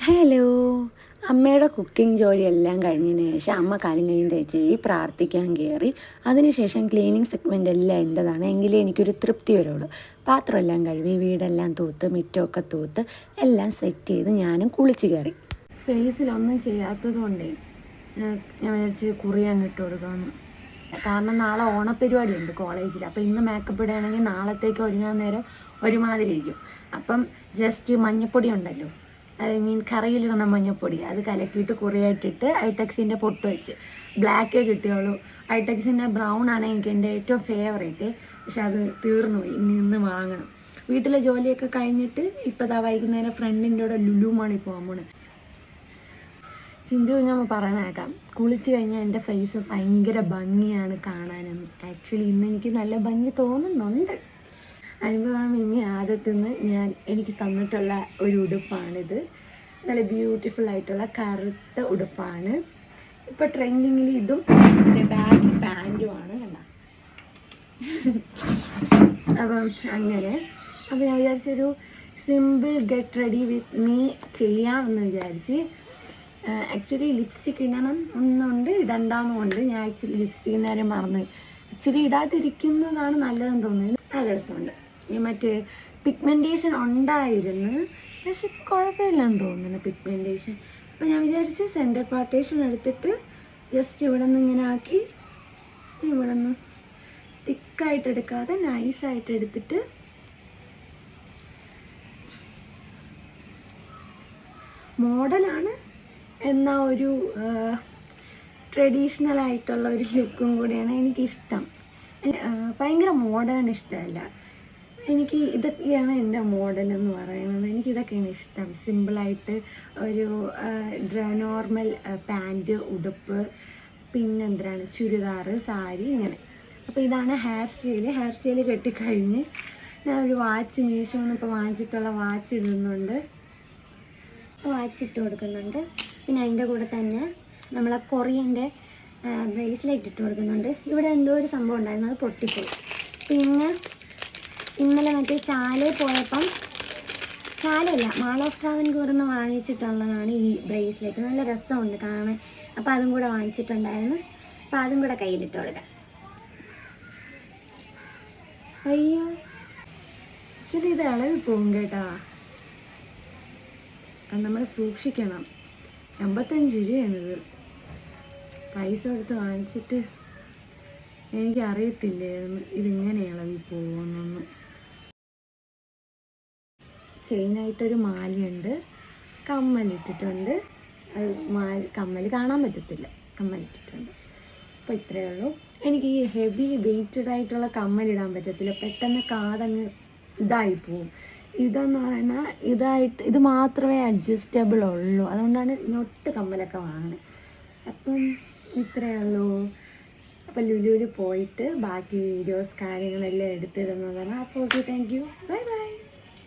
Hello. അമ്മയുടെ cooking ജോലിയെല്ലാം കഴിഞ്ഞതിന് ശേഷം അമ്മ കാലും കൈയും തേച്ച് കഴുകി പ്രാർത്ഥിക്കാൻ കയറി. അതിനുശേഷം ക്ലീനിങ് സെഗ്മെൻ്റ് എല്ലാം എൻ്റെതാണ്. എങ്കിലേ എനിക്കൊരു തൃപ്തി വരുള്ളൂ. പാത്രമെല്ലാം കഴുകി വീടെല്ലാം തൂത്ത് മിറ്റമൊക്കെ തൂത്ത് എല്ലാം സെറ്റ് ചെയ്ത് ഞാനും കുളിച്ച് കയറി. ഫേസിലൊന്നും ചെയ്യാത്തത് കൊണ്ടേ ഞാൻ വിചാരിച്ച് കുറി അങ്ങ് ഇട്ട് കൊടുക്കാമെന്ന്. കാരണം നാളെ ഓണപ്പരിപാടിയുണ്ട് കോളേജിൽ. അപ്പോൾ ഇന്ന് മേക്കപ്പ് ഇടുകയാണെങ്കിൽ നാളത്തേക്ക് ഒരുങ്ങാൻ നേരം ഒരുമാതിരി ഇരിക്കും. അപ്പം ജസ്റ്റ് മഞ്ഞപ്പൊടി ഉണ്ടല്ലോ, കറിയിലിടുന്ന മഞ്ഞപ്പൊടി അത് കലക്കിയിട്ട് കുറേയായിട്ടിട്ട് ഐടെക്സിൻ്റെ പൊട്ട് വെച്ച് ബ്ലാക്കേ കിട്ടിയുള്ളൂ. ഐടെക്സിൻ്റെ ബ്രൗൺ ആണ് എനിക്ക് എൻ്റെ ഏറ്റവും ഫേവറേറ്റ്. പക്ഷെ അത് തീർന്നു പോയി. ഇന്ന് വാങ്ങണം. വീട്ടിലെ ജോലിയൊക്കെ കഴിഞ്ഞിട്ട് ഇപ്പോൾ വൈകുന്നേരം ഫ്രണ്ടിൻ്റെ കൂടെ ലുലു മാളിൽ പോകാൻ പോണ്. ചിഞ്ചു ഞാൻ പറയണേക്കാം, കുളിച്ച് കഴിഞ്ഞാൽ എൻ്റെ ഫേസ് ഭയങ്കര ഭംഗിയാണ് കാണാനെന്ന്. ആക്ച്വലി ഇന്ന് എനിക്ക് നല്ല ഭംഗി തോന്നുന്നുണ്ട്. അനുഭവം മിമ്മി ആദ്യത്തുനിന്ന് എനിക്ക് തന്നിട്ടുള്ള ഒരു ഉടുപ്പാണിത്. നല്ല ബ്യൂട്ടിഫുൾ ആയിട്ടുള്ള കറുത്ത ഉടുപ്പാണ്. ഇപ്പോൾ ട്രെൻഡിങ്ങിൽ ഇതും ബാഗി പാൻറ്റുമാണ് കണ്ട. അപ്പം അങ്ങനെ ഞാൻ വിചാരിച്ചൊരു simple get ready with me ചെയ്യാമെന്ന് വിചാരിച്ച്. ആക്ച്വലി ലിപ്സ്റ്റിക് ഇടണം എന്നുണ്ട്, ഇടണ്ടാന്നുണ്ട്. ഞാൻ ആക്ച്വലി ലിപ്സ്റ്റിക് നേരം മറന്നു. ആക്ച്വലി ഇടാതിരിക്കുന്നതാണ് നല്ലതെന്ന് തോന്നുന്നത്. നല്ല രസമുണ്ട്. മറ്റേ പിഗ്മെൻറ്റേഷൻ ഉണ്ടായിരുന്നു, പക്ഷെ കുഴപ്പമില്ലെന്ന് തോന്നുന്നു പിഗ്മെൻറ്റേഷൻ. അപ്പോൾ ഞാൻ വിചാരിച്ച് സെൻറ്റർ പാർട്ടേഷൻ എടുത്തിട്ട് ജസ്റ്റ് ഇവിടെ നിന്ന് ഇങ്ങനെ ആക്കി ഇവിടെ നിന്ന് തിക്കായിട്ട് എടുക്കാതെ നൈസായിട്ട് എടുത്തിട്ട് മോഡലാണ് എന്നാൽ ഒരു ട്രഡീഷണൽ ആയിട്ടുള്ള ഒരു ലുക്കും കൂടിയാണ് എനിക്കിഷ്ടം. ഭയങ്കര മോഡേൺ ഇഷ്ടമല്ല എനിക്ക്. ഇതൊക്കെയാണ് എൻ്റെ മോഡൽ എന്ന് പറയുന്നത്. എനിക്കിതൊക്കെയാണ് ഇഷ്ടം. സിമ്പിളായിട്ട് ഒരു നോർമൽ പാൻറ്റ്, ഉടുപ്പ്, പിന്നെന്താണ് ചുരിദാർ, സാരി, ഇങ്ങനെ. അപ്പോൾ ഇതാണ് ഹെയർ സ്റ്റൈൽ കെട്ടിക്കഴിഞ്ഞ് ഞാൻ ഒരു വാച്ച് മീഷോന്ന് ഇപ്പോൾ വാങ്ങിച്ചിട്ടുള്ള വാച്ച് ഇടുന്നുണ്ട്, വാച്ചിട്ട് കൊടുക്കുന്നുണ്ട്. പിന്നെ അതിൻ്റെ കൂടെ തന്നെ നമ്മളെ കൊറിയൻ്റെ ബ്രേസ്ലെറ്റ് ഇട്ട് കൊടുക്കുന്നുണ്ട്. ഇവിടെ എന്തോ ഒരു സംഭവം ഉണ്ടായിരുന്നു, അത് പൊട്ടിപ്പോയി. പിന്നെ ഇന്നലെ മറ്റേ ചാലയിൽ പോയപ്പം, ചാലയല്ല മാൾ ഓഫ് ട്രാവൻകൂറിൽ നിന്ന് വാങ്ങിച്ചിട്ടുള്ളതാണ് ഈ ബ്രേസ്ലെറ്റ്. നല്ല രസമുണ്ട് കാണാൻ. അപ്പോൾ അതും കൂടെ വാങ്ങിച്ചിട്ടുണ്ടായിരുന്നു. അപ്പോൾ അതും കൂടെ കയ്യിലിട്ട് കൊടുക്കാം. അയ്യോ ശരി, ഇത് ഇളവി പോകും കേട്ടോ. നമ്മൾ സൂക്ഷിക്കണം. 85 രൂപയാണിത്. പൈസ കൊടുത്ത് വാങ്ങിച്ചിട്ട് എനിക്കറിയത്തില്ലായിരുന്നു ഇതിങ്ങനെ ഇളവി പോകുമെന്നൊന്നും. ചെയിനായിട്ടൊരു മാലയുണ്ട്, കമ്മലിട്ടിട്ടുണ്ട്. അത് കമ്മൽ കാണാൻ പറ്റത്തില്ല, കമ്മലിട്ടിട്ടുണ്ട്. അപ്പോൾ ഇത്രയേ ഉള്ളൂ. എനിക്ക് ഈ ഹെവി വെയ്റ്റഡ് ആയിട്ടുള്ള കമ്മലിടാൻ പറ്റത്തില്ല, പെട്ടെന്ന് കാതങ്ങ് ഇതായി പോവും. ഇതെന്ന് പറഞ്ഞാൽ ഇത് മാത്രമേ അഡ്ജസ്റ്റബിൾ ഉള്ളൂ. അതുകൊണ്ടാണ് ഞൊട്ട് കമ്മലൊക്കെ വാങ്ങുന്നത്. അപ്പം ഇത്രയേ ഉള്ളൂ. അപ്പോൾ ലുലുവിൽ പോയിട്ട് ബാക്കി വീഡിയോസ് കാര്യങ്ങളെല്ലാം എടുത്തിടുന്നതാണ്. അപ്പോൾ okay, thank you, bye bye.